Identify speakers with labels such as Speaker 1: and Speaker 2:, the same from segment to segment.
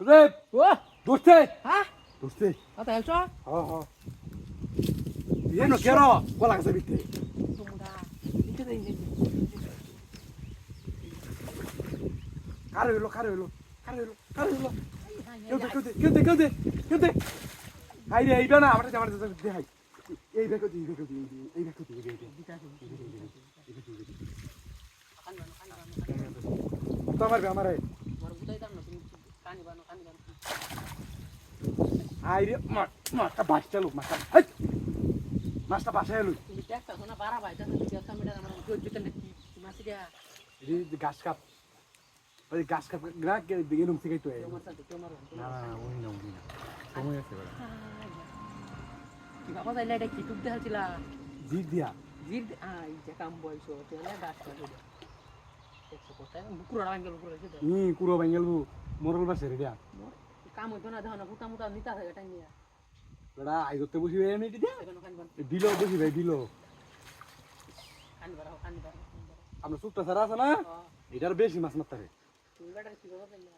Speaker 1: সুদেব
Speaker 2: ও
Speaker 1: দোস্তে
Speaker 2: হ্যাঁ
Speaker 1: দোস্তে
Speaker 2: কথা হেলছ
Speaker 1: হ্যাঁ ಏನು ಕೇರೋ ಕೊಲಾಗ ಸಬಿತ್ತೆ
Speaker 2: তোমরা নিতে দেই
Speaker 1: কারে হইলো কেউ হাই রে এইবা না আমাদের আমার দে হাই এই বেকো দি তো আমারে
Speaker 2: আমার বুঝাই দাম না তুমি কানি বানো
Speaker 1: হাই রে মাছটা বাঁচটা লোক মাছটা বাসায় লই
Speaker 2: তুমি দেখতা শোনা বাড়া ভাই তুমি দেখতা মিটার আমার কই দিতেন কি মাসি দিয়া
Speaker 1: এই গাছ কাপ ওই গাছ কাপ গ্রাক দিকে নুম থেকে তো
Speaker 2: তোমার সাথে তোমার
Speaker 1: না ওই না সময় আছে বড়
Speaker 2: কি বাবা যাইলে এটা কি টুক দেখাছিলা
Speaker 1: জিদ দিয়া
Speaker 2: জির এই যে কাম বয়স তেলে গাছ কাটে দেখছো কোথায় বুকুরা ভাঙ্গল বুকুরা আছে
Speaker 1: কুরো বাঙ্গেলবু মরল বাসে রে দিয়া
Speaker 2: কাম হইতো না দেখো না পুতা মুতা নিতা থাকে টাইম নিয়া
Speaker 1: বড়া আইগতে বসি ভাই আমি দিয়া
Speaker 2: এখানে খান বান
Speaker 1: দিলো বসি ভাই দিলো
Speaker 2: খান বাড়াও
Speaker 1: আমরা সুক্তা সারা আছে না এটার বেশি মাছ মারতে রে
Speaker 2: তুমি বেটার কি কথা না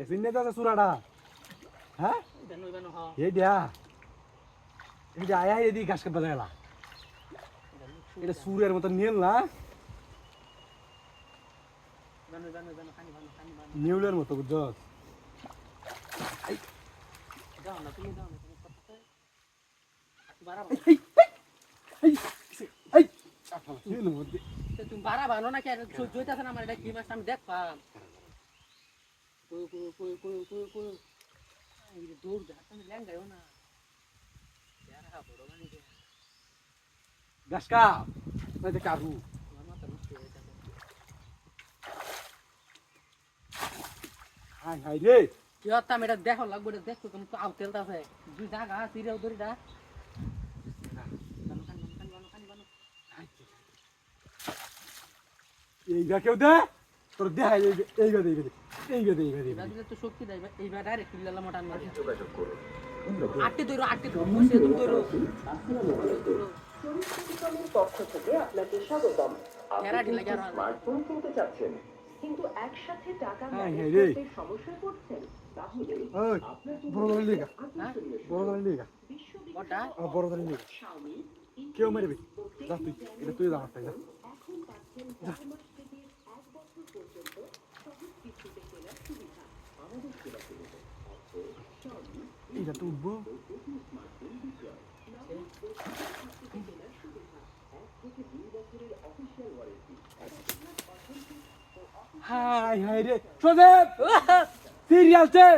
Speaker 1: এসিন নে দাদা সুরাডা হ্যাঁ
Speaker 2: জানো জানো হ্যাঁ
Speaker 1: এই যে আয়া এদি গাছ কাপ বাজাইলা এটা সুরের মতো নীল না
Speaker 2: জানো খানি বানো
Speaker 1: নিউলের মতো বুঝছস
Speaker 2: যাও না তুমি কথা বাড়া
Speaker 1: এই আফালা নীল মধ্যে
Speaker 2: তুমি বাড়া বানো না কি জইতাছ না আমার এটা কি মাছ আমি দেখপাম কই এই দৌড় যা তুমি ল্যাঙ্গায়ও না यार हा বড় গানি দে
Speaker 1: গাছ কাপ না দে কারু
Speaker 2: আমার মাথা নষ্ট হয়ে যাবে
Speaker 1: হাই রে
Speaker 2: কি হতাম এটা দেখো লাগবে এটা দেখো তুমি তো আউতেলতা আছে দুই জায়গা তিরেও দড়িটা বানো
Speaker 1: এইটা কেউ দে তোর দেখাই এইগা দে
Speaker 2: এটা দিলে তো শক্তি দেয় এইবার ডাইরেক্ট কিল্লালা মটান মারি যোগাযোগ করো আটটি বসে তুমি ধরো
Speaker 3: সরিষার পক্ষ থেকে আপনাকে স্বাগতম।
Speaker 2: এরা
Speaker 3: আপনি
Speaker 2: ঢিলা
Speaker 3: কি
Speaker 2: গেরা
Speaker 3: স্মার্টফোন কিনতে চাচ্ছেন কিন্তু একসাথে টাকা
Speaker 1: হ্যাঁ,
Speaker 3: ম্যানেজ
Speaker 1: রে।
Speaker 3: করতে সমস্যায় পড়ছেন? তাহলে
Speaker 1: ওই
Speaker 3: আপনার জন্য
Speaker 1: বড় ধরে লিগা
Speaker 3: আকর্ষণীয়
Speaker 1: বড় ধরে লিগা
Speaker 2: ওটা
Speaker 1: বড় ধরে লিগা
Speaker 3: Xiaomi
Speaker 1: কেউ মারবে যা তুই এটা তুই যা মারতে যা
Speaker 3: এখন পাচ্ছেন 4 মাস থেকে 1 বছর পর্যন্ত সহজ কিস্তিতে কেনার সুবিধা। আমাদের সেবা কেন্দ্রে আছে Xiaomi
Speaker 1: এইটা তো উঠবো
Speaker 3: স্মার্টফোন বিক্রয়। নগদ ও কিস্তিতে কেনার সুবিধা। 1 থেকে 2 বছরের অফিসিয়াল ওয়ারেন্টি। অথেন্টিক ও
Speaker 1: হাই রে সুদেব সিরিয়াল চে